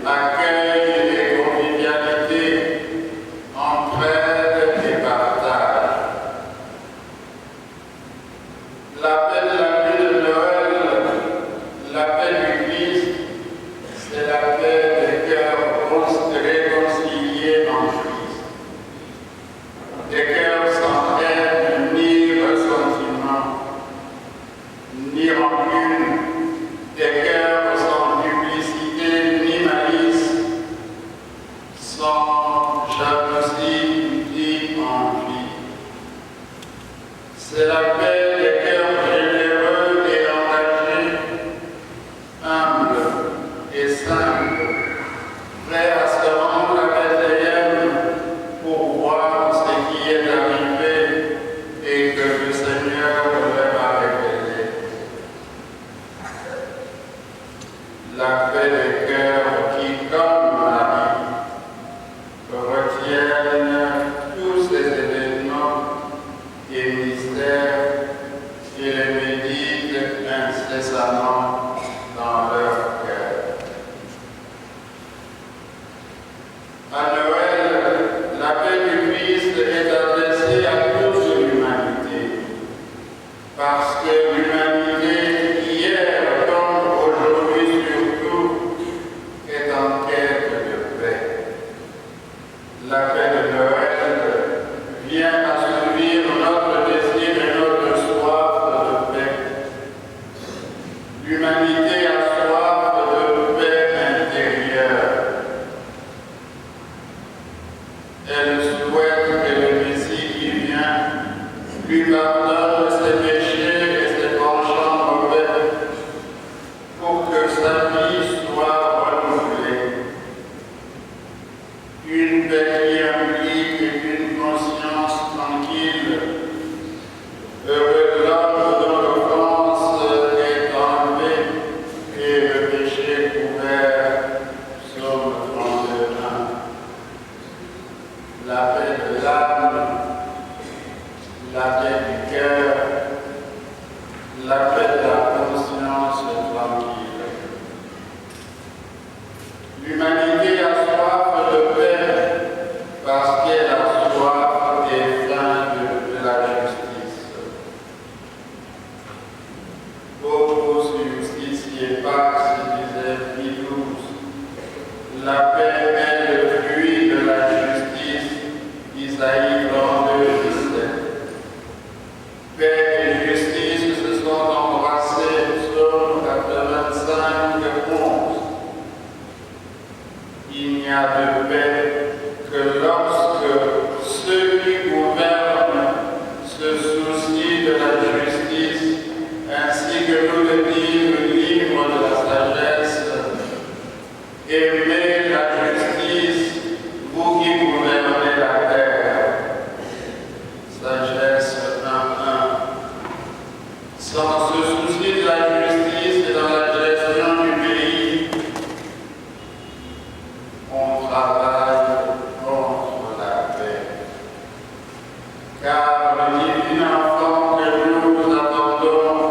accueil et convivialité, entraide et partage. des cœurs sans haine, ni ressentiment, ni rancune, des cœurs sans duplicité, ni malice, sans jalousie, ni envie. C'est la paix des cœurs généreux et engagés, humbles et simples, prêts à se rendre à Bethléem pour voir ce qui est arrivé et que le Seigneur leur a révélé. La paix des cœurs qui, comme Marie, retiennent tous ces événements et mystères et les méditent incessamment dans leur cœur. À Noël, la paix du Christ est adressée à toute l'humanité, parce que l'humanité, hier comme aujourd'hui surtout, est en quête de paix. La paix de Noël vient assouvir notre désir et notre soif de paix. L'humanité a soif de paix intérieure. Elle souhaite que le Messie qui vient lui pardonne ses péchés et ses penchants mauvais pour que sa vie soit renouvelée. Une paix qui implique une conscience tranquille, heureux l'homme dont l'offense est enlevée et le péché couvert. Psaume 31. La paix de l'âme, la paix du cœur, la paix de la conscience tranquille. L'humanité a soif de paix parce qu'elle a soif et faim de la justice. Opus justitiae pax, disait Pie XII. La paix est le fruit de la justice, Isaïe 32, 17. Paix et justice se sont embrassés, Psaume 85, 11. Il n'y a de paix que lorsque ceux qui gouvernent se soucient de la justice, ainsi que nous le dit le livre de la sagesse. Aimez la justice, vous qui gouvernez la terre. Sagesse 1:1. Sans se soucier de la justice et dans la gestion du pays, on travaille contre la paix. Car le divin enfant que nous attendons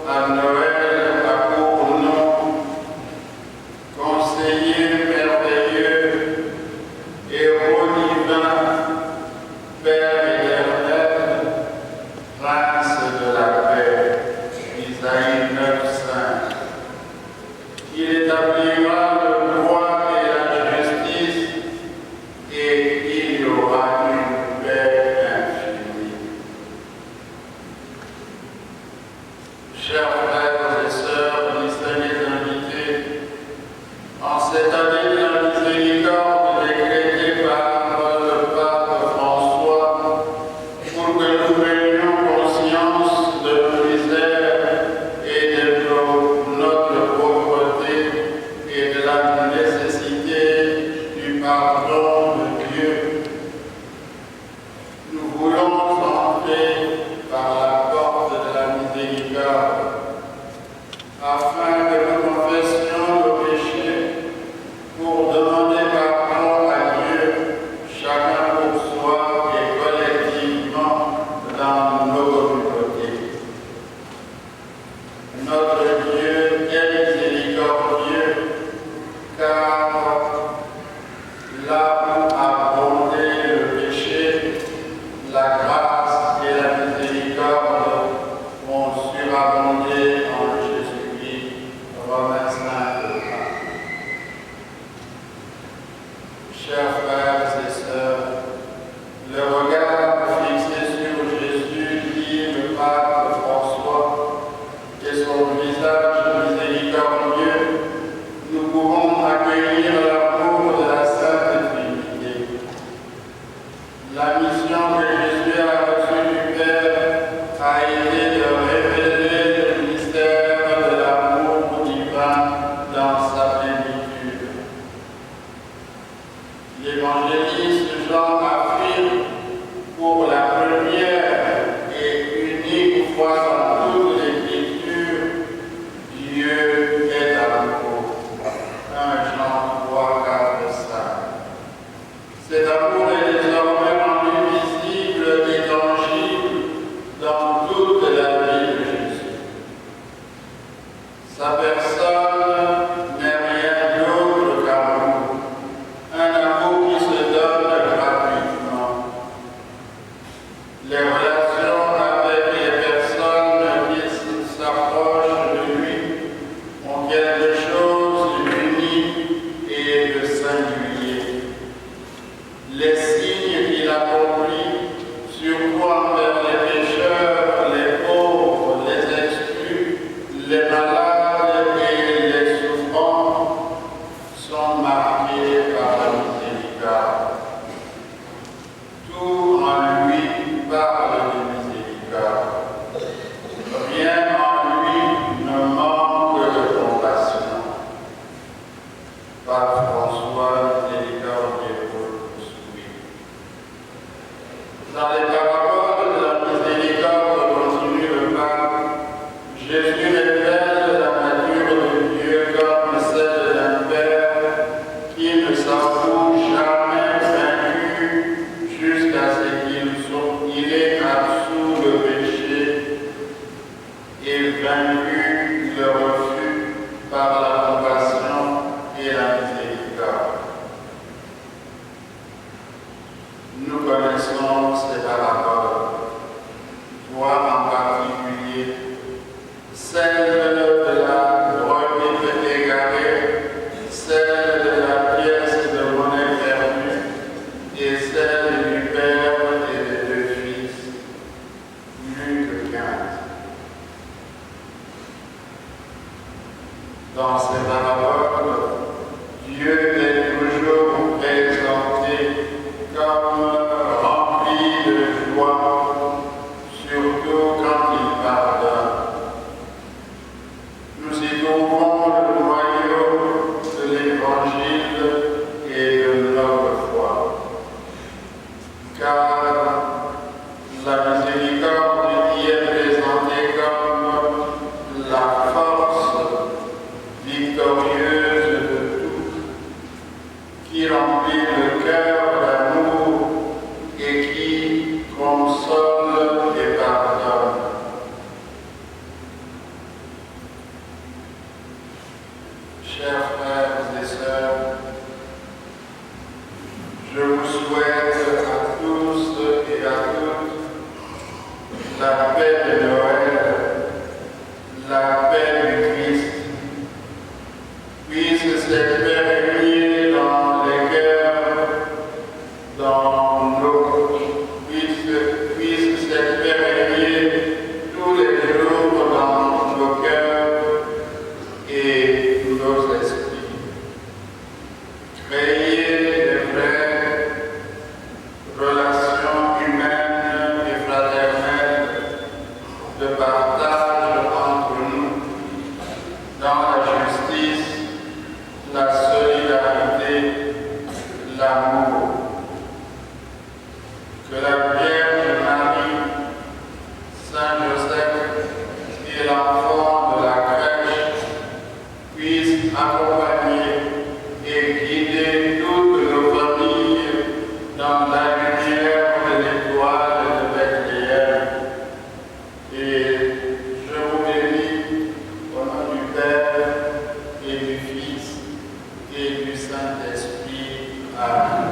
à Noël a pour nom conseiller merveilleux, héros divin, Père éternel, prince de la paix. Isaïe 9:5. Il établira le droit et la justice, et il y aura une paix infinie. les relations avec les personnes qui s'approchent de lui ont quelque chose d'unique et de singulier. Les signes qu'il accomplit, surtout envers les pécheurs, les pauvres, les exclus, les malades et les souffrants, sont marqués par la miséricorde. Tout en lui parle de miséricorde. Rien en lui ne manque de compassion. Pape François, miséricordieux pour nous. Dans les paraboles de la miséricorde, continue le pape, Jésus révèle la nature de Dieu comme celle d'un Père qui ne s'avoue jamais vaincu jusqu'à ce qu'il ait absous le péché et vaincu le refus par la compassion et la miséricorde. Nous connaissons ces paraboles, toi en particulier, celle de la brebis égarée, celle de la pièce de monnaie perdue et celle du Père et des deux fils. Luc 15. Dans ces paraboles, Dieu est toujours présenté comme rempli de joie, surtout quand il pardonne. Nous y trouvons le noyau de l'Évangile et de notre foi. Car la miséricorde y est présentée comme la force victorieuse de tout, qui remplit le cœur d'amour et qui console et pardonne. Chers frères et sœurs, je vous souhaite à tous et à toutes la paix de Noël, la paix du Christ, puisse s'exprimer dans les cœurs, dans nos puisse s'exprimer tous les jours dans nos cœurs et nos esprits. Créer des vraies relations humaines et fraternelles de partage entre nous dans la justice, la solidarité, l'amour. Que la Vierge Marie, Saint Joseph et l'enfant de la crèche puissent accompagner et guider toutes nos familles dans la lumière de l'étoile de Bethléem. Et je vous bénis au nom du Père et du Fils et du Saint-Esprit. Amen.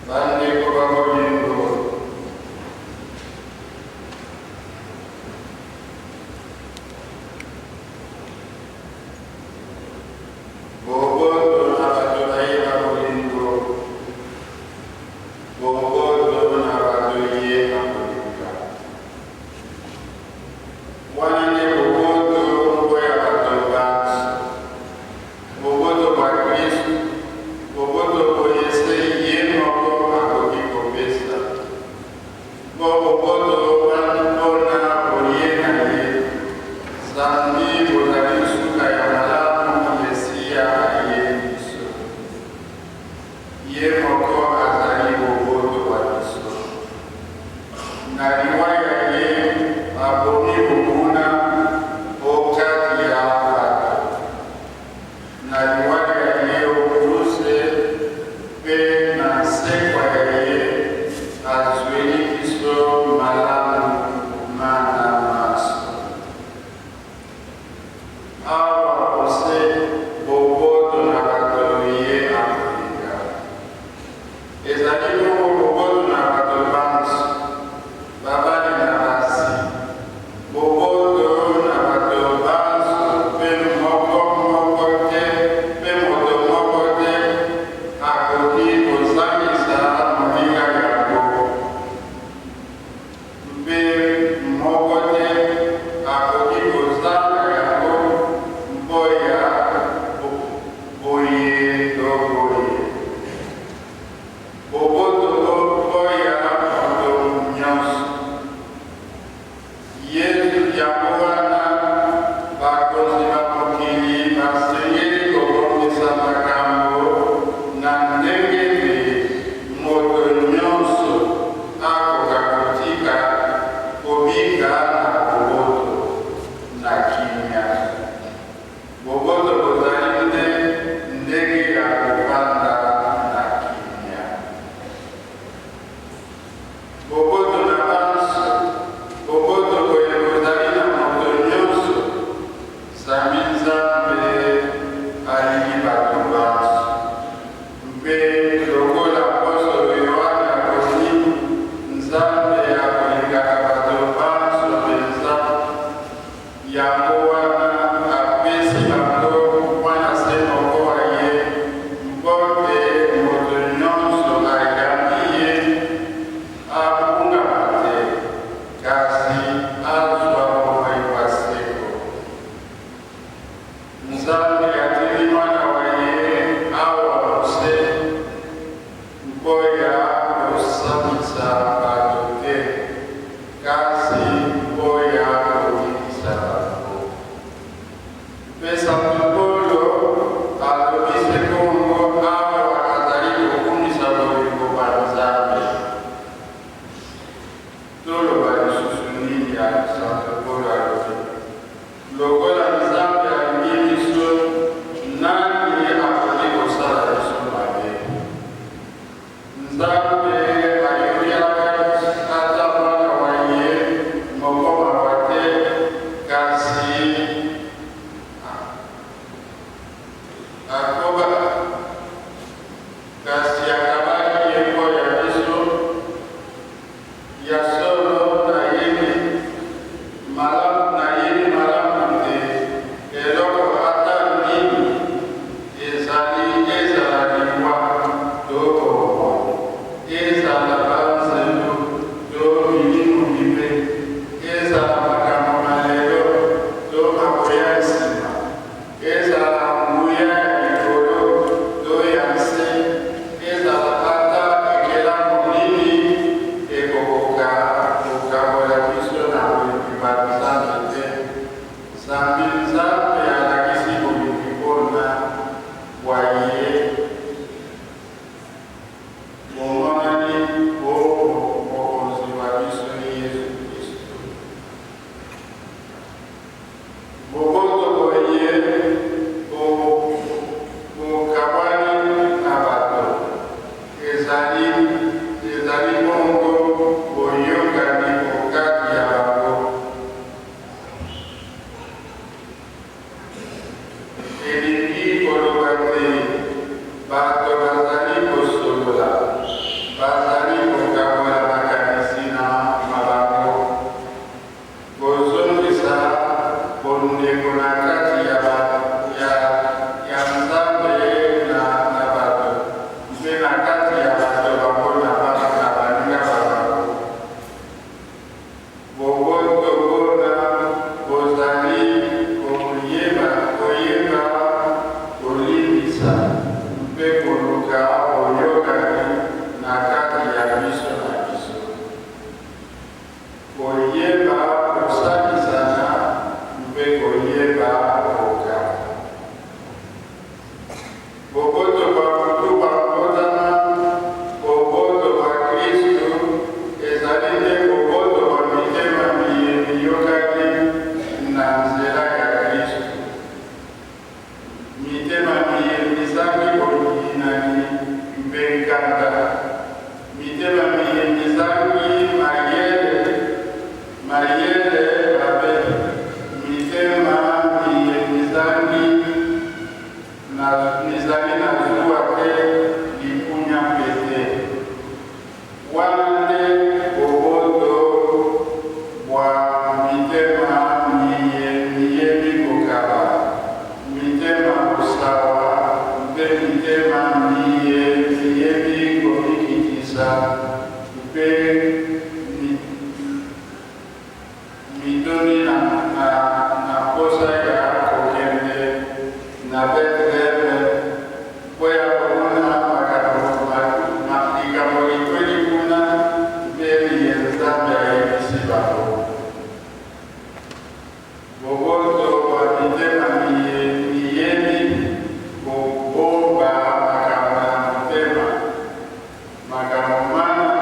Bande Kobamolingo. Bobo Nabatonaïra Molingo. Bobo Nabatoye Amolinga. Wanane Bobo Mboya Batobat. Bobo Bakristu. Bobo Boyese Yemoko Akokiko Pesa. Bobo Wanona Boyena Zambi Bozalisu Kayamala Yesia Yesu. Yemoko Azali Bobo Makamomana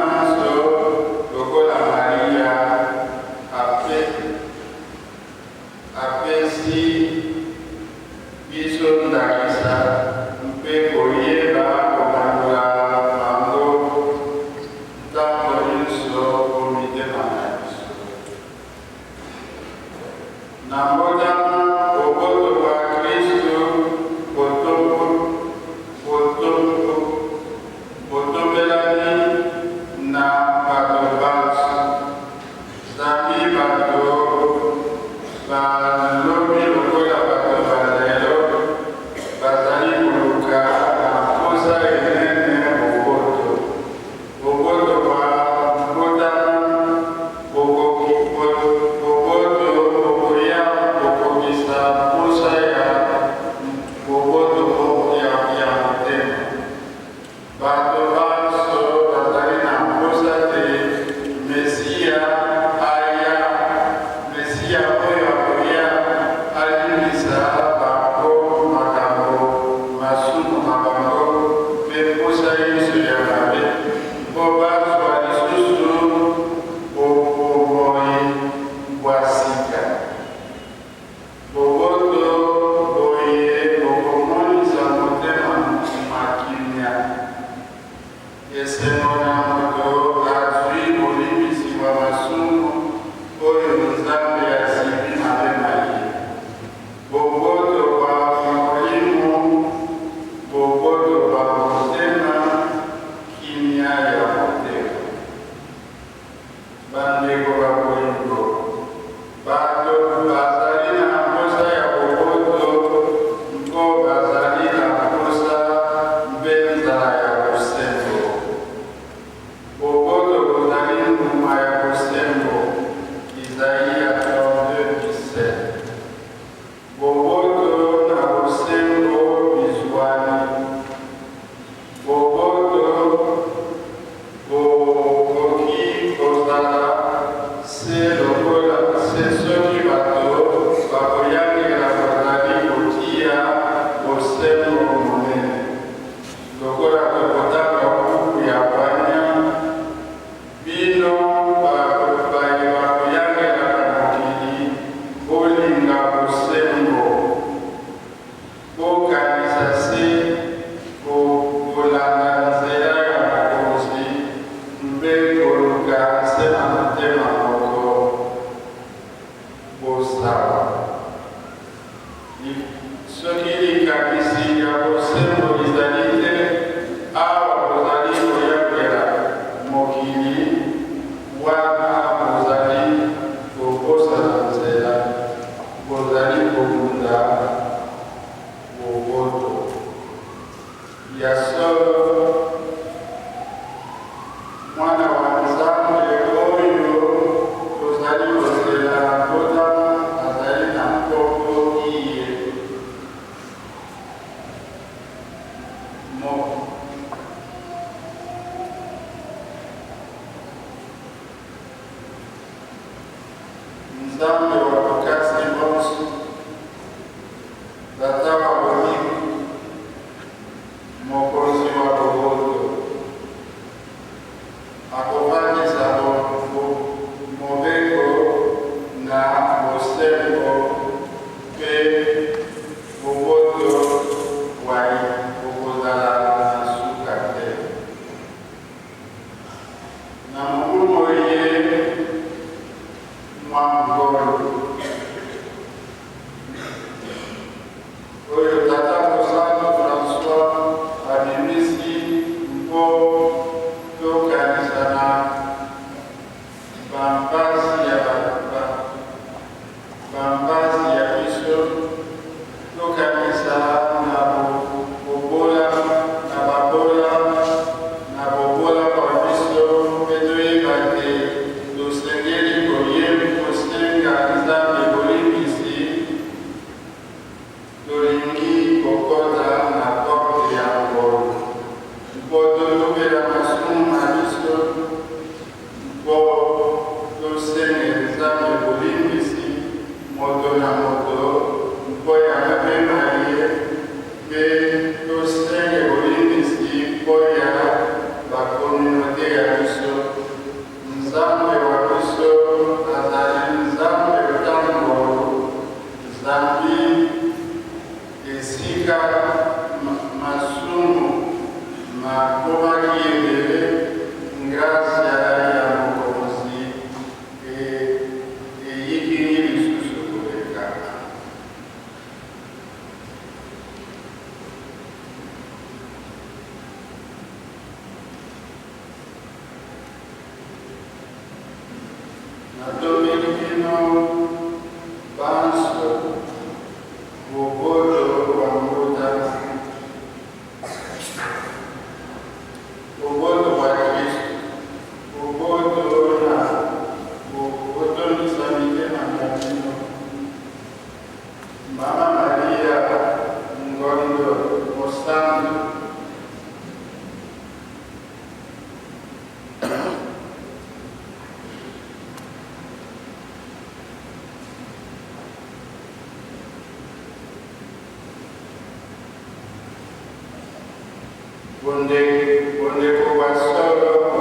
Onde ko wasoro